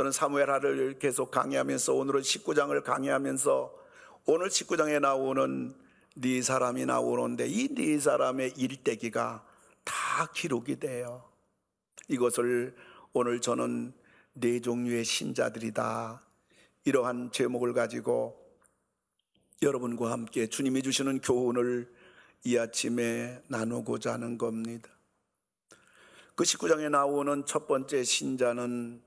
저는 사무엘하를 계속 강의하면서 오늘은 19장을 강의하면서 오늘 19장에 나오는 네 사람이 나오는데 이 네 사람의 일대기가 다 기록이 돼요. 이것을 오늘 저는 네 종류의 신자들이다, 이러한 제목을 가지고 여러분과 함께 주님이 주시는 교훈을 이 아침에 나누고자 하는 겁니다. 그 19장에 나오는 첫 번째 신자는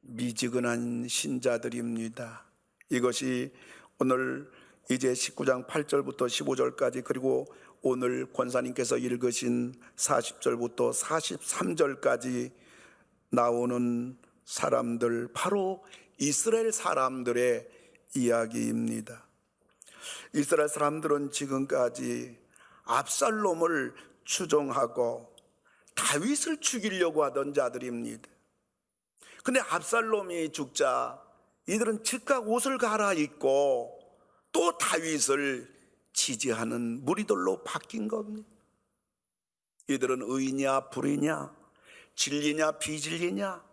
미지근한 신자들입니다. 이것이 오늘 이제 19장 8절부터 15절까지, 그리고 오늘 권사님께서 읽으신 40절부터 43절까지 나오는 사람들, 바로 이스라엘 사람들의 이야기입니다. 이스라엘 사람들은 지금까지 압살롬을 추종하고 다윗을 죽이려고 하던 자들입니다. 근데 압살롬이 죽자 이들은 즉각 옷을 갈아입고 또 다윗을 지지하는 무리들로 바뀐 겁니다. 이들은 의냐 불의냐, 진리냐 비진리냐,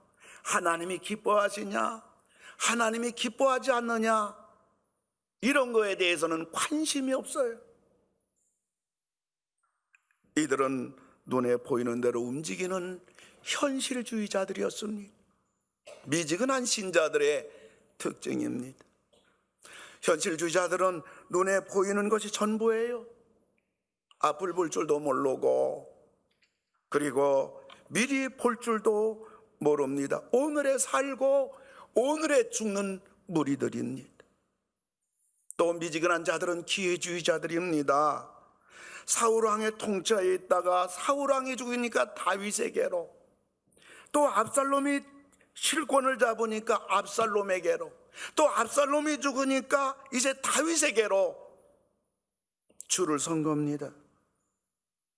하나님이 기뻐하시냐, 하나님이 기뻐하지 않느냐, 이런 거에 대해서는 관심이 없어요. 이들은 눈에 보이는 대로 움직이는 현실주의자들이었습니다. 미지근한 신자들의 특징입니다. 현실주의자들은 눈에 보이는 것이 전부예요. 앞을 볼 줄도 모르고, 그리고 미리 볼 줄도 모릅니다. 오늘에 살고 오늘에 죽는 무리들입니다. 또 미지근한 자들은 기회주의자들입니다. 사울왕의 통치하에 있다가 사울왕이 죽으니까 다윗에게로, 또 압살롬이 실권을 잡으니까 압살롬에게로, 또 압살롬이 죽으니까 이제 다윗에게로 줄을 선 겁니다.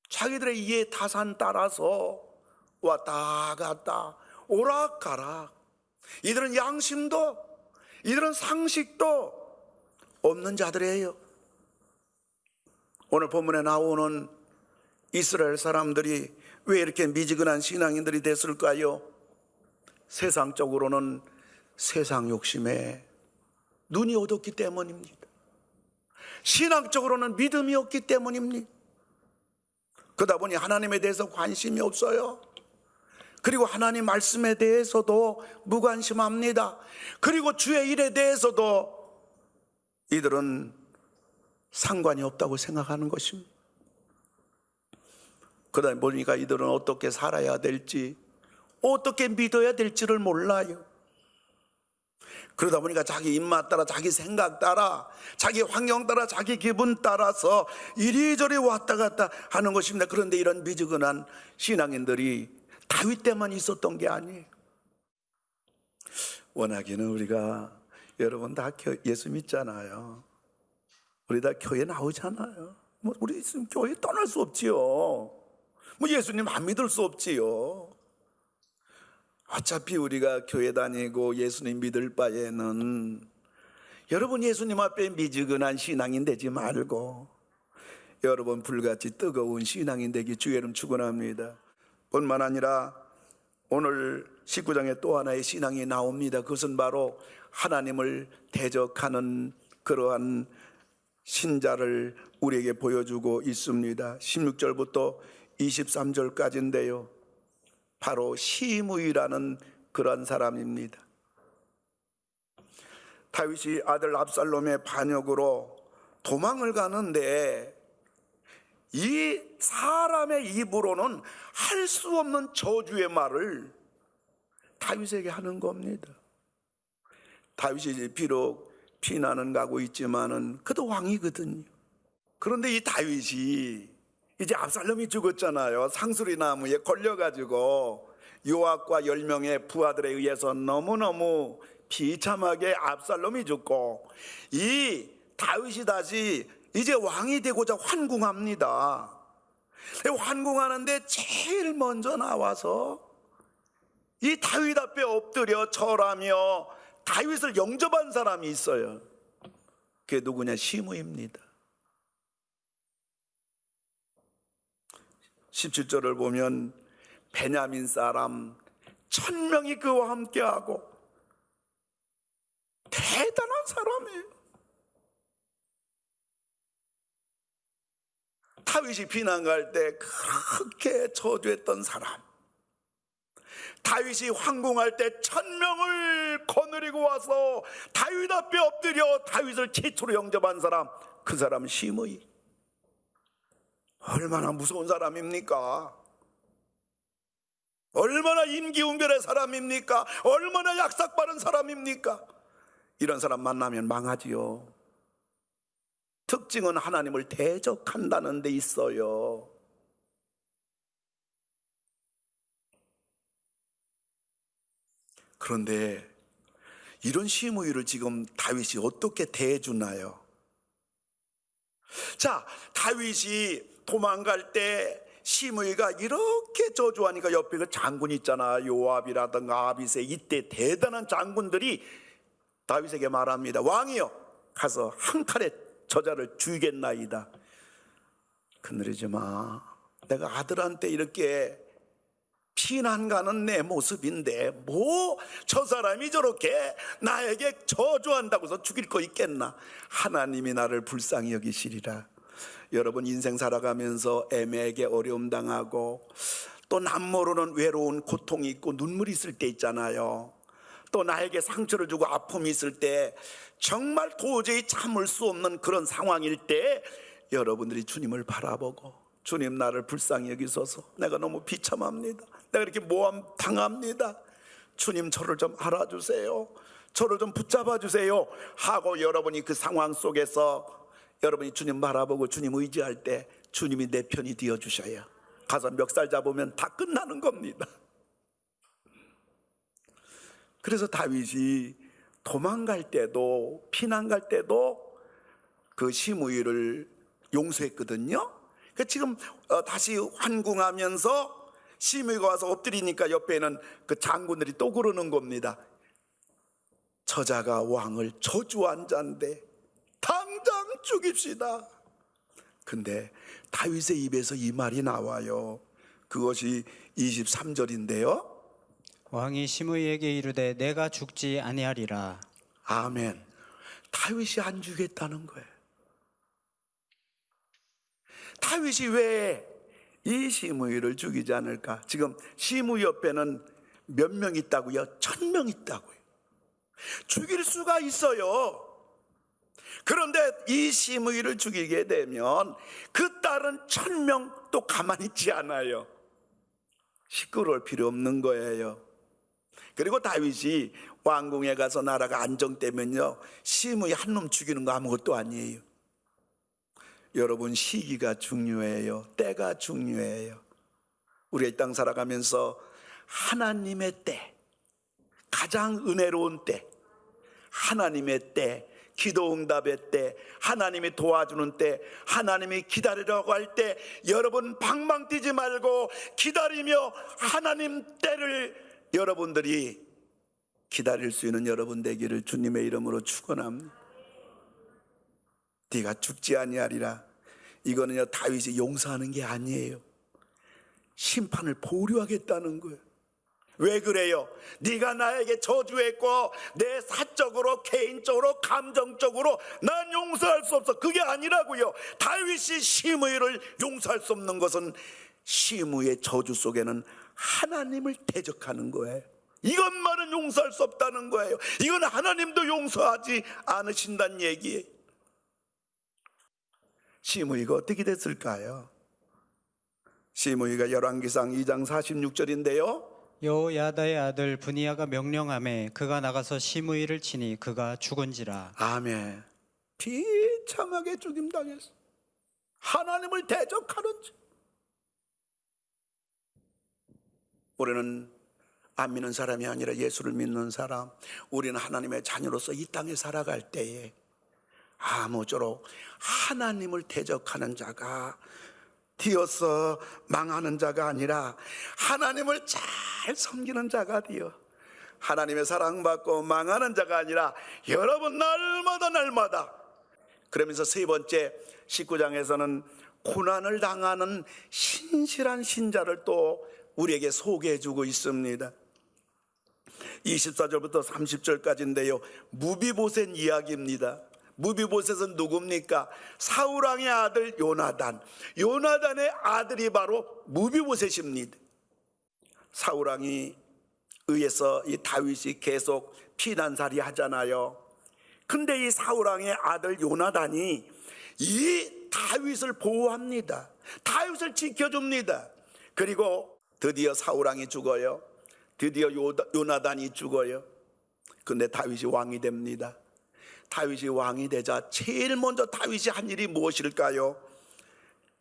자기들의 이해 타산 따라서 왔다 갔다 오락가락. 이들은 양심도, 이들은 상식도 없는 자들이에요. 오늘 본문에 나오는 이스라엘 사람들이 왜 이렇게 미지근한 신앙인들이 됐을까요? 세상적으로는 세상 욕심에 눈이 어둡기 때문입니다. 신앙적으로는 믿음이 없기 때문입니다. 그러다 보니 하나님에 대해서 관심이 없어요. 그리고 하나님 말씀에 대해서도 무관심합니다. 그리고 주의 일에 대해서도 이들은 상관이 없다고 생각하는 것입니다. 그러다 보니까 이들은 어떻게 살아야 될지, 어떻게 믿어야 될지를 몰라요. 그러다 보니까 자기 입맛 따라, 자기 생각 따라, 자기 환경 따라, 자기 기분 따라서 이리저리 왔다 갔다 하는 것입니다. 그런데 이런 미지근한 신앙인들이 다윗 때만 있었던 게 아니에요. 워낙에는 우리가, 여러분 다 예수 믿잖아요. 우리 다 교회 나오잖아요. 우리 있으면 교회 떠날 수 없지요. 예수님 안 믿을 수 없지요. 어차피 우리가 교회 다니고 예수님 믿을 바에는 여러분 예수님 앞에 미지근한 신앙인 되지 말고 여러분 불같이 뜨거운 신앙인 되기 주의 이름 축원합니다. 뿐만 아니라 오늘 19장에 또 하나의 신앙이 나옵니다. 그것은 바로 하나님을 대적하는 그러한 신자를 우리에게 보여주고 있습니다. 16절부터 23절까지인데요. 바로 시므이라는 그런 사람입니다. 다윗이 아들 압살롬의 반역으로 도망을 가는데 이 사람의 입으로는 할 수 없는 저주의 말을 다윗에게 하는 겁니다. 다윗이 비록 피난은 가고 있지만은 그도 왕이거든요. 그런데 이 다윗이 이제 압살롬이 죽었잖아요. 상수리 나무에 걸려가지고 요압과 10명의 부하들에 의해서 너무너무 비참하게 압살롬이 죽고 이 다윗이 다시 이제 왕이 되고자 환궁합니다. 환궁하는데 제일 먼저 나와서 이 다윗 앞에 엎드려 절하며 다윗을 영접한 사람이 있어요. 그게 누구냐? 시므이입니다. 17절을 보면 베냐민 사람 1000명이 그와 함께하고 대단한 사람이에요. 다윗이 비난 갈 때 그렇게 저주했던 사람, 다윗이 황궁할 때 1000명을 거느리고 와서 다윗 앞에 엎드려 다윗을 최초로 영접한 사람, 그 사람은 시므이. 얼마나 무서운 사람입니까? 얼마나 임기응변의 사람입니까? 얼마나 약삭빠른 사람입니까? 이런 사람 만나면 망하지요. 특징은 하나님을 대적한다는 데 있어요. 그런데 이런 시므이를 지금 다윗이 어떻게 대해주나요? 자, 다윗이 도망갈 때 시므이가 이렇게 저주하니까 옆에 그 장군 있잖아, 요압이라든가 아비새, 이때 대단한 장군들이 다윗에게 말합니다. 왕이여, 가서 한 칼에 저자를 죽이겠나이다. 그늘이지 마. 내가 아들한테 이렇게 피난 가는 내 모습인데 뭐 저 사람이 저렇게 나에게 저주한다고 해서 죽일 거 있겠나. 하나님이 나를 불쌍히 여기시리라. 여러분, 인생 살아가면서 애매하게 어려움 당하고 또 남모르는 외로운 고통이 있고 눈물이 있을 때 있잖아요. 또 나에게 상처를 주고 아픔이 있을 때 정말 도저히 참을 수 없는 그런 상황일 때 여러분들이 주님을 바라보고, 주님 나를 불쌍히 여기소서, 내가 너무 비참합니다, 내가 이렇게 모함 당합니다, 주님 저를 좀 알아주세요, 저를 좀 붙잡아 주세요 하고 여러분이 그 상황 속에서 여러분이 주님 바라보고 주님 의지할 때 주님이 내 편이 되어 주셔요. 가서 멱살 잡으면 다 끝나는 겁니다. 그래서 다윗이 도망갈 때도 피난 갈 때도 그 시므이를 용서했거든요. 그러니까 지금 다시 환궁하면서 시므이가 와서 엎드리니까 옆에는 그 장군들이 또 그러는 겁니다. 저자가 왕을 저주한 자인데 당장 죽입시다. 근데 다윗의 입에서 이 말이 나와요. 그것이 23절인데요. 왕이 시므이에게 이르되 내가 죽지 아니하리라. 아멘. 다윗이 안 죽겠다는 거예요. 다윗이 왜 이 시므이를 죽이지 않을까? 지금 시므이 옆에는 몇 명 있다고요? 1000명 있다고요. 죽일 수가 있어요. 그런데 이 시므이를 죽이게 되면 그 딸은 1000명 또 가만히 있지 않아요. 시끄러울 필요 없는 거예요. 그리고 다윗이 왕궁에 가서 나라가 안정되면요, 시므이 한 놈 죽이는 거 아무것도 아니에요. 여러분, 시기가 중요해요. 때가 중요해요. 우리가 이 땅 살아가면서 하나님의 때, 가장 은혜로운 때, 하나님의 때, 기도 응답의 때, 하나님이 도와주는 때, 하나님이 기다리라고 할 때 여러분 방망 뛰지 말고 기다리며 하나님 때를 여러분들이 기다릴 수 있는 여러분 되기를 주님의 이름으로 축원합니다. 네가 죽지 아니하리라. 이거는요, 다윗이 용서하는 게 아니에요. 심판을 보류하겠다는 거예요. 왜 그래요? 네가 나에게 저주했고 내 사적으로, 개인적으로, 감정적으로 난 용서할 수 없어. 그게 아니라고요. 다윗이 시므이를 용서할 수 없는 것은 시므이의 저주 속에는 하나님을 대적하는 거예요. 이것만은 용서할 수 없다는 거예요. 이건 하나님도 용서하지 않으신다는 얘기예요. 시므이가 어떻게 됐을까요? 시므이가 열왕기상 2장 46절인데요. 여호야다의 아들 브니야가 명령하매 그가 나가서 시므이를 치니 그가 죽은지라. 아멘. 비참하게 죽임당했어. 하나님을 대적하는 죄. 우리는 안 믿는 사람이 아니라 예수를 믿는 사람, 우리는 하나님의 자녀로서 이 땅에 살아갈 때에 아무쪼록 하나님을 대적하는 자가 되어서 망하는 자가 아니라 하나님을 잘 섬기는 자가 되어 하나님의 사랑받고 망하는 자가 아니라 여러분 날마다 그러면서 세 번째 19장에서는 고난을 당하는 신실한 신자를 또 우리에게 소개해 주고 있습니다. 24절부터 30절까지인데요. 무비보셋 이야기입니다. 무비보셋은 누굽니까? 사울왕의 아들 요나단. 요나단의 아들이 바로 무비보셋입니다. 사울왕이 의해서 이 다윗이 계속 피난살이 하잖아요. 근데 이 사울왕의 아들 요나단이 이 다윗을 보호합니다. 다윗을 지켜줍니다. 그리고 드디어 사울왕이 죽어요. 드디어 요나단이 죽어요. 근데 다윗이 왕이 됩니다. 다윗이 왕이 되자 제일 먼저 다윗이 한 일이 무엇일까요?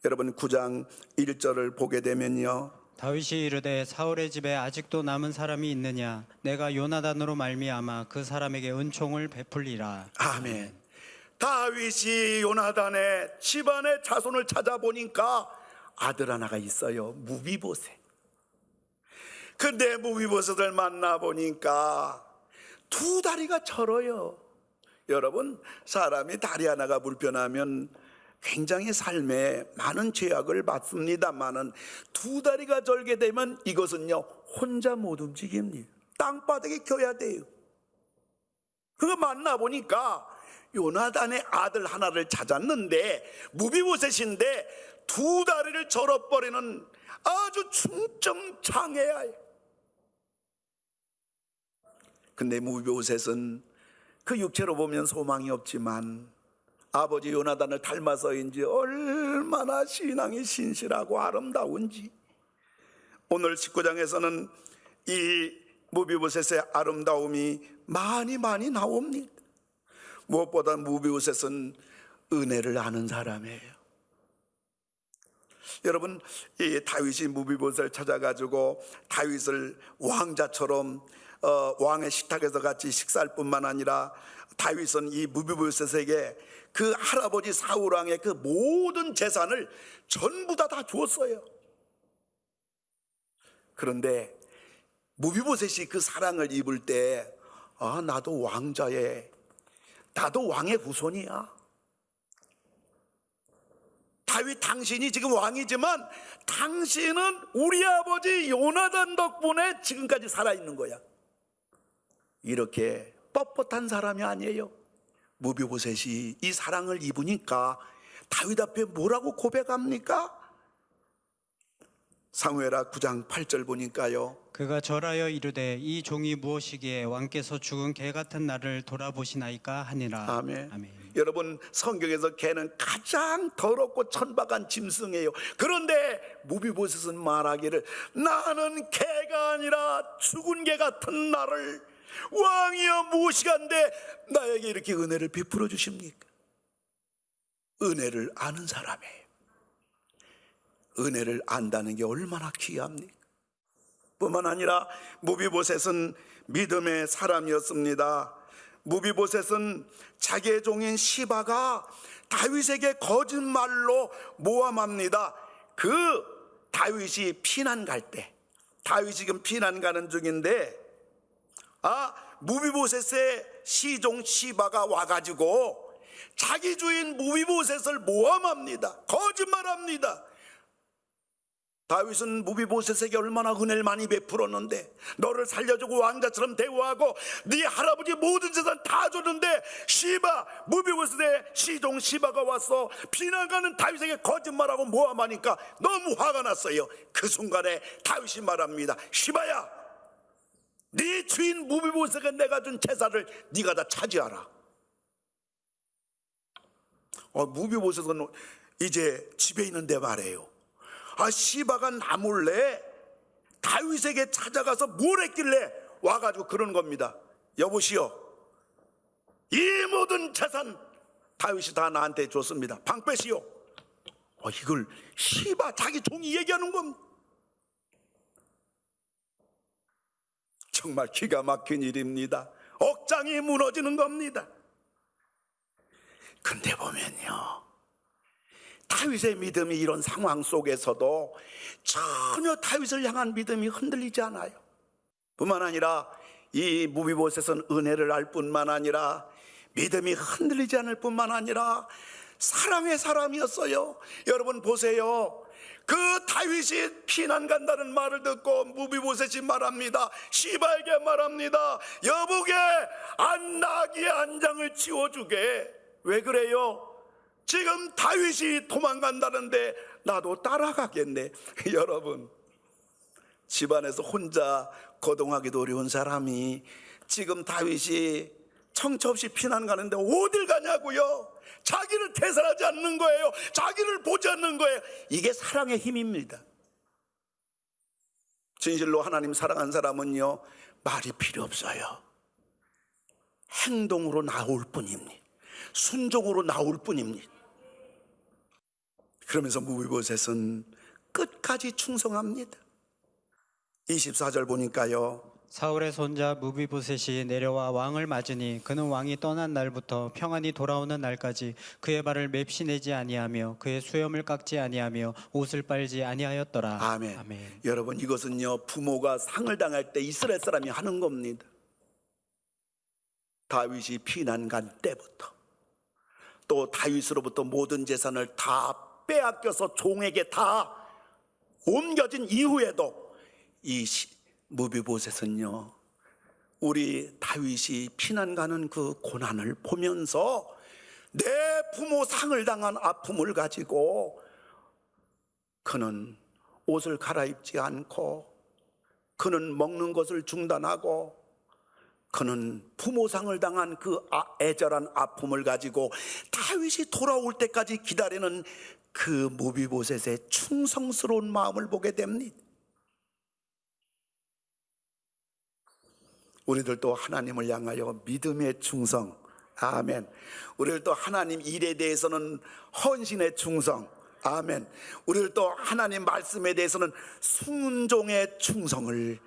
여러분 9장 1절을 보게 되면요, 다윗이 이르되 사울의 집에 아직도 남은 사람이 있느냐? 내가 요나단으로 말미암아 그 사람에게 은총을 베풀리라. 아멘. 다윗이 요나단의 집안의 자손을 찾아보니까 아들 하나가 있어요. 무비보셋. 근데 무비보셋을 만나보니까 두 다리가 절어요. 여러분, 사람이 다리 하나가 불편하면 굉장히 삶에 많은 죄악을 받습니다만은 두 다리가 절게 되면 이것은요, 혼자 못 움직입니다. 땅바닥에 껴야 돼요. 그거 만나보니까 요나단의 아들 하나를 찾았는데 무비보셋인데 두 다리를 절어버리는 아주 충정장애야. 근데 무비보셋은 그 육체로 보면 소망이 없지만 아버지 요나단을 닮아서인지 얼마나 신앙이 신실하고 아름다운지 오늘 19장에서는 이 무비보셋의 아름다움이 많이 나옵니다. 무엇보다 무비보셋은 은혜를 아는 사람이에요. 여러분, 이 다윗이 무비보셋을 찾아가지고 다윗을 왕자처럼 왕의 식탁에서 같이 식사할 뿐만 아니라 다윗은 이 무비보셋에게 그 할아버지 사울왕의 그 모든 재산을 전부 다 주었어요. 그런데 무비보셋이 그 사랑을 입을 때 나도 왕의 후손이야. 다윗 당신이 지금 왕이지만 당신은 우리 아버지 요나단 덕분에 지금까지 살아있는 거야. 이렇게 뻣뻣한 사람이 아니에요. 무비보셋이 이 사랑을 입으니까 다윗 앞에 뭐라고 고백합니까? 사무엘하 9장 8절 보니까요, 그가 절하여 이르되 이 종이 무엇이기에 왕께서 죽은 개 같은 나를 돌아보시나이까 하니라. 아멘. 아멘. 여러분, 성경에서 개는 가장 더럽고 천박한 짐승이에요. 그런데 무비보셋은 말하기를 나는 개가 아니라 죽은 개 같은 나를 왕이여 무엇이간데 나에게 이렇게 은혜를 베풀어 주십니까? 은혜를 아는 사람이에요. 은혜를 안다는 게 얼마나 귀합니까? 뿐만 아니라 무비보셋은 믿음의 사람이었습니다. 무비보셋은 자기의 종인 시바가 다윗에게 거짓말로 모함합니다. 그 다윗이 피난 갈 때, 다윗이 지금 피난 가는 중인데 무비보셋의 시종 시바가 와가지고 자기 주인 무비보셋을 모함합니다. 거짓말합니다. 다윗은 무비보셋에게 얼마나 은혜를 많이 베풀었는데, 너를 살려주고 왕자처럼 대우하고 네 할아버지 모든 재산 다 줬는데 시바, 무비보셋의 시종 시바가 와서 피난가는 다윗에게 거짓말하고 모함하니까 너무 화가 났어요. 그 순간에 다윗이 말합니다. 시바야, 네 주인 무비보셋에게 내가 준 제사를 네가 다 차지하라. 무비보셋은 이제 집에 있는데 말해요. 시바가 나 몰래 다윗에게 찾아가서 뭘 했길래 와가지고 그러는 겁니다. 여보시오, 이 모든 재산 다윗이 다 나한테 줬습니다. 방빼시오. 이걸 시바 자기 종이 얘기하는 겁니다. 정말 기가 막힌 일입니다. 억장이 무너지는 겁니다. 근데 보면요, 다윗의 믿음이 이런 상황 속에서도 전혀 다윗을 향한 믿음이 흔들리지 않아요. 뿐만 아니라 이 무비보셋은 은혜를 알 뿐만 아니라 믿음이 흔들리지 않을 뿐만 아니라 사랑의 사람이었어요. 여러분 보세요. 그 다윗이 피난 간다는 말을 듣고 무비보셋이 말합니다. 시바에게 말합니다. 여보게 나귀의 안장을 치워주게. 왜 그래요? 지금 다윗이 도망간다는데 나도 따라가겠네. 여러분, 집안에서 혼자 거동하기도 어려운 사람이 지금 다윗이 청처 없이 피난 가는데 어딜 가냐고요? 자기를 태산하지 않는 거예요. 자기를 보지 않는 거예요. 이게 사랑의 힘입니다. 진실로 하나님 사랑한 사람은요, 말이 필요 없어요. 행동으로 나올 뿐입니다. 순종으로 나올 뿐입니다. 그러면서 무비보셋은 끝까지 충성합니다. 24절 보니까요, 사울의 손자 무비보셋이 내려와 왕을 맞으니 그는 왕이 떠난 날부터 평안히 돌아오는 날까지 그의 발을 맵시내지 아니하며 그의 수염을 깎지 아니하며 옷을 빨지 아니하였더라. 아멘. 아멘. 여러분, 이것은요, 부모가 상을 당할 때 이스라엘 사람이 하는 겁니다. 다윗이 피난 간 때부터, 또 다윗으로부터 모든 재산을 다 빼앗겨서 종에게 다 옮겨진 이후에도 이 무비보셋은요, 우리 다윗이 피난 가는 그 고난을 보면서 내 부모 상을 당한 아픔을 가지고 그는 옷을 갈아입지 않고, 그는 먹는 것을 중단하고, 그는 부모 상을 당한 그 애절한 아픔을 가지고 다윗이 돌아올 때까지 기다리는 그 무비보셋의 충성스러운 마음을 보게 됩니다. 우리들도 하나님을 향하여 믿음의 충성, 아멘. 우리들도 하나님 일에 대해서는 헌신의 충성, 아멘. 우리들도 하나님 말씀에 대해서는 순종의 충성을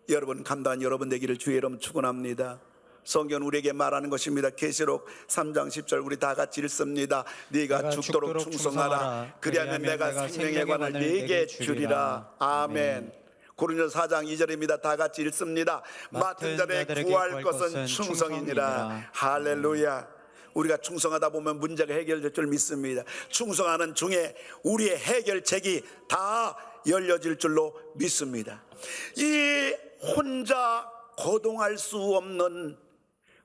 여러분 감당한 여러분 되기를 주의 이름 축원합니다. 성경 우리에게 말하는 것입니다. 계시록 3장 10절 우리 다 같이 읽습니다. 네가 죽도록 충성하라. 그리하면 내가 생명의 관을 네게 주리라. 아멘. 고린도서 4장 2절입니다. 다 같이 읽습니다. 맡은 자들의 구할 것은 충성이니라. 할렐루야. 우리가 충성하다 보면 문제가 해결될 줄 믿습니다. 충성하는 중에 우리의 해결책이 다 열려질 줄로 믿습니다. 이 혼자 거동할 수 없는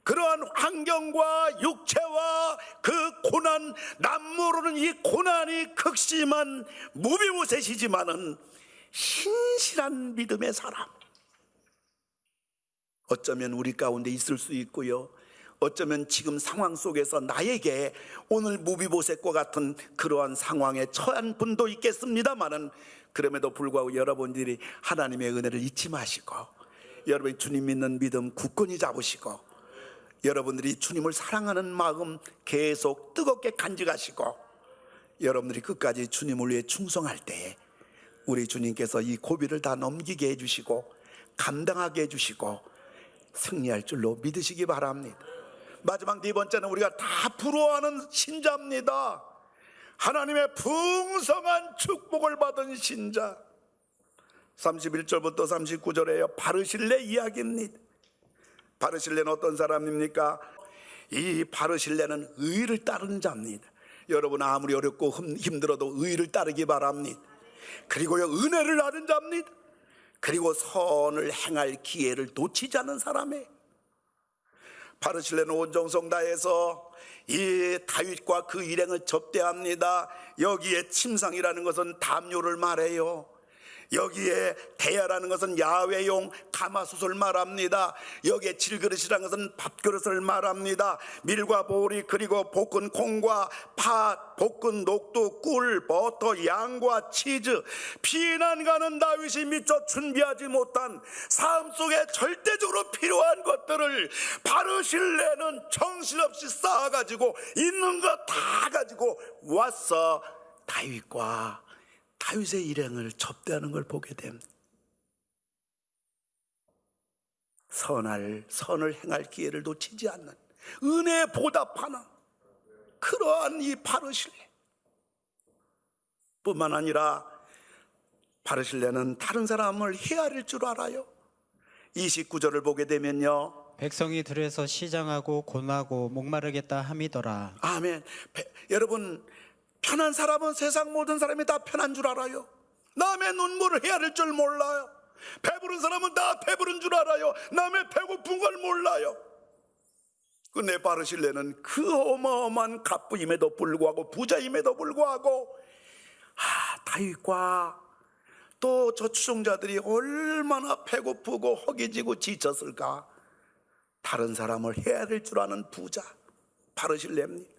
그러한 환경과 육체와 그 고난, 남모르는 이 고난이 극심한 무비보셋이지만은 신실한 믿음의 사람, 어쩌면 우리 가운데 있을 수 있고요, 어쩌면 지금 상황 속에서 나에게 오늘 무비보셋과 같은 그러한 상황에 처한 분도 있겠습니다마는, 그럼에도 불구하고 여러분들이 하나님의 은혜를 잊지 마시고, 여러분이 주님 믿는 믿음 굳건히 잡으시고, 여러분들이 주님을 사랑하는 마음 계속 뜨겁게 간직하시고, 여러분들이 끝까지 주님을 위해 충성할 때에 우리 주님께서 이 고비를 다 넘기게 해주시고 감당하게 해주시고 승리할 줄로 믿으시기 바랍니다. 마지막 네 번째는 우리가 다 부러워하는 신자입니다. 하나님의 풍성한 축복을 받은 신자. 31절부터 39절에요 바르실레 이야기입니다. 바르실레는 어떤 사람입니까? 이 바르실레는 의를 따르는 자입니다. 여러분 아무리 어렵고 힘들어도 의를 따르기 바랍니다. 그리고요 은혜를 아는 자입니다. 그리고 선을 행할 기회를 놓치지 않는 사람이에요. 바르실레는 온 정성 다해서 이 다윗과 그 일행을 접대합니다. 여기에 침상이라는 것은 담요를 말해요. 여기에 대야라는 것은 야외용 가마솥을 말합니다. 여기에 질그릇이라는 것은 밥그릇을 말합니다. 밀과 보리, 그리고 볶은 콩과 팥, 볶은 녹두, 꿀, 버터, 양과 치즈, 피난 가는 다윗이 미처 준비하지 못한 삶 속에 절대적으로 필요한 것들을 바르실레는 정신없이 쌓아가지고 있는 거 다 가지고 와서 다윗의 일행을 접대하는 걸 보게 됩니다. 선을 행할 기회를 놓치지 않는, 은혜에 보답하는 그러한 이 바르실레 뿐만 아니라 바르실레는 다른 사람을 헤아릴 줄 알아요. 29절을 보게 되면요, 백성이 들에서 시장하고 곤하고 목마르겠다 함이더라. 아멘. 여러분 편한 사람은 세상 모든 사람이 다 편한 줄 알아요. 남의 눈물을 헤아릴 줄 몰라요. 배부른 사람은 다 배부른 줄 알아요. 남의 배고픈 걸 몰라요. 근데 바르실레는 그 어마어마한 갑부임에도 불구하고 부자임에도 불구하고 다윗과 또 저 추종자들이 얼마나 배고프고 허기지고 지쳤을까. 다른 사람을 헤아릴 줄 아는 부자 바르실레입니다.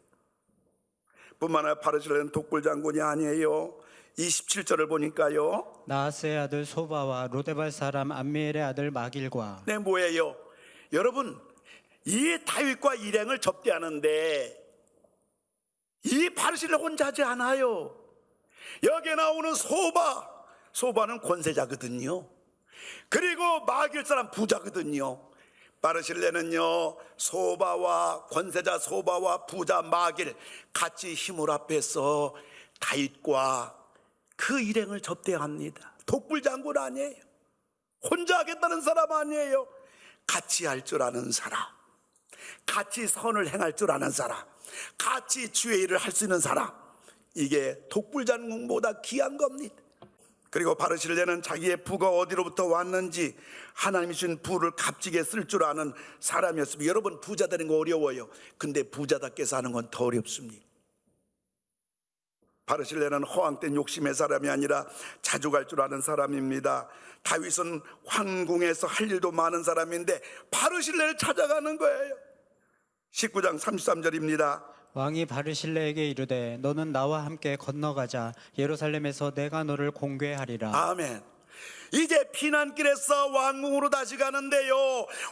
뿐만 아니라 바르실레는 독불장군이 아니에요. 27절을 보니까요, 나하스의 아들 소바와 로데발 사람 암미엘의 아들 마길과 네, 뭐예요? 여러분, 이 다윗과 일행을 접대하는데 이 바르실레 혼자 하지 않아요. 여기에 나오는 소바는 권세자거든요. 그리고 마길 사람 부자거든요. 바르실레는요, 소바와 권세자 소바와 부자 마길 같이 힘을 합해서 다윗과 그 일행을 접대합니다. 독불장군 아니에요. 혼자 하겠다는 사람 아니에요. 같이 할 줄 아는 사람, 같이 선을 행할 줄 아는 사람, 같이 주의 일을 할 수 있는 사람, 이게 독불장군보다 귀한 겁니다. 그리고 바르실레는 자기의 부가 어디로부터 왔는지 하나님이 주신 부를 값지게 쓸 줄 아는 사람이었습니다. 여러분, 부자 되는 거 어려워요. 근데 부자답게 사는 건 더 어렵습니다. 바르실레는 허황된 욕심의 사람이 아니라 자주 갈 줄 아는 사람입니다. 다윗은 황궁에서 할 일도 많은 사람인데 바르실레를 찾아가는 거예요. 19장 33절입니다. 왕이 바르실레에게 이르되 너는 나와 함께 건너가자. 예루살렘에서 내가 너를 공궤하리라. 아멘. 이제 피난길에서 왕궁으로 다시 가는데요,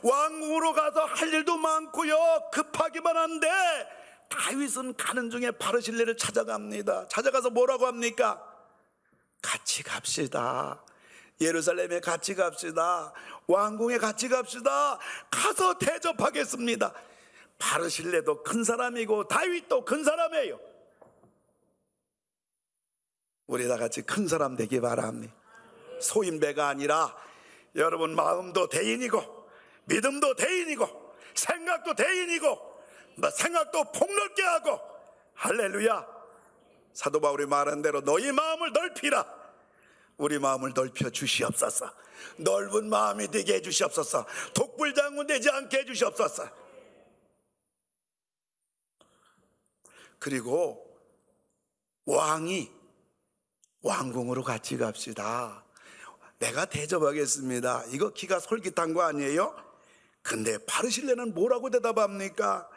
왕궁으로 가서 할 일도 많고요, 급하기만 한데 다윗은 가는 중에 바르실레를 찾아갑니다. 찾아가서 뭐라고 합니까? 같이 갑시다. 예루살렘에 같이 갑시다. 왕궁에 같이 갑시다. 가서 대접하겠습니다. 바르실레도 큰 사람이고 다윗도 큰 사람이에요. 우리 다 같이 큰 사람 되기 바랍니다. 소인배가 아니라 여러분 마음도 대인이고 믿음도 대인이고 생각도 대인이고 생각도 폭넓게 하고, 할렐루야. 사도 바울이 말한 대로 너희 마음을 넓히라. 우리 마음을 넓혀 주시옵소서. 넓은 마음이 되게 해 주시옵소서. 독불장군 되지 않게 해 주시옵소서. 그리고 왕이 왕궁으로 같이 갑시다. 내가 대접하겠습니다. 이거 기가 솔깃한 거 아니에요? 근데 바르실레는 뭐라고 대답합니까?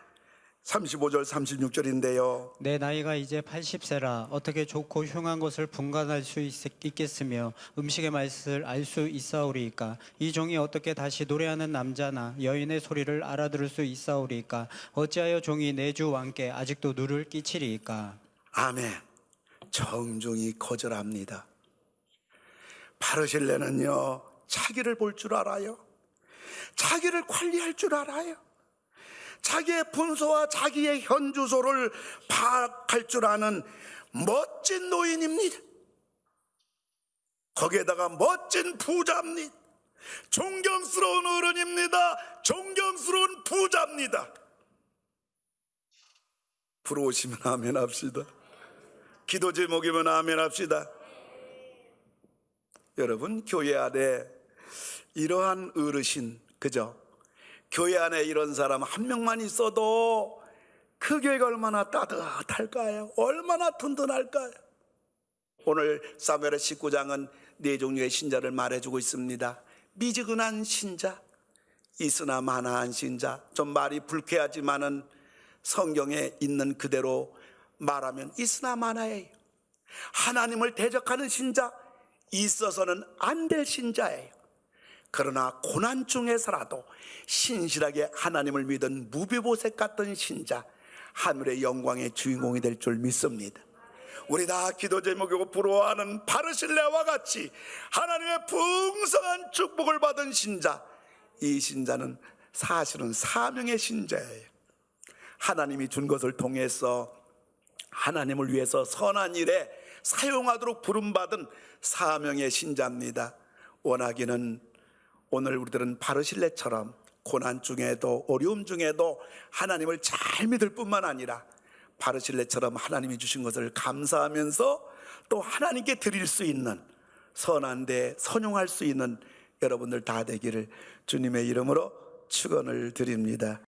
35절 36절인데요. 내 나이가 이제 80세라 어떻게 좋고 흉한 것을 분간할 수 있겠으며 음식의 맛을 알 수 있사오리이까. 이 종이 어떻게 다시 노래하는 남자나 여인의 소리를 알아들을 수 있사오리이까. 어찌하여 종이 내 주 왕께 아직도 누를 끼치리이까. 아멘. 정중히 거절합니다. 바르실레는요, 자기를 볼 줄 알아요. 자기를 관리할 줄 알아요. 자기의 분소와 자기의 현주소를 파악할 줄 아는 멋진 노인입니다. 거기에다가 멋진 부자입니다. 존경스러운 어른입니다. 존경스러운 부자입니다. 부러우시면 아멘 합시다. 기도 제목이면 아멘 합시다. 여러분, 교회 안에 이러한 어르신, 그죠? 교회 안에 이런 사람 한 명만 있어도 그 교회가 얼마나 따뜻할까요? 얼마나 든든할까요? 오늘 사무엘의 19장은 네 종류의 신자를 말해주고 있습니다. 미지근한 신자, 있으나 마나한 신자. 좀 말이 불쾌하지만은 성경에 있는 그대로 말하면 있으나 마나예요. 하나님을 대적하는 신자, 있어서는 안 될 신자예요. 그러나 고난 중에서라도 신실하게 하나님을 믿은 무비보셋 같은 신자, 하늘의 영광의 주인공이 될 줄 믿습니다. 우리 다 기도 제목이고 부러워하는 바르실레와 같이 하나님의 풍성한 축복을 받은 신자, 이 신자는 사실은 사명의 신자예요. 하나님이 준 것을 통해서 하나님을 위해서 선한 일에 사용하도록 부름받은 사명의 신자입니다. 원하기는 오늘 우리들은 바르실레처럼 고난 중에도 어려움 중에도 하나님을 잘 믿을 뿐만 아니라 바르실레처럼 하나님이 주신 것을 감사하면서 또 하나님께 드릴 수 있는, 선한데 선용할 수 있는 여러분들 다 되기를 주님의 이름으로 축원을 드립니다.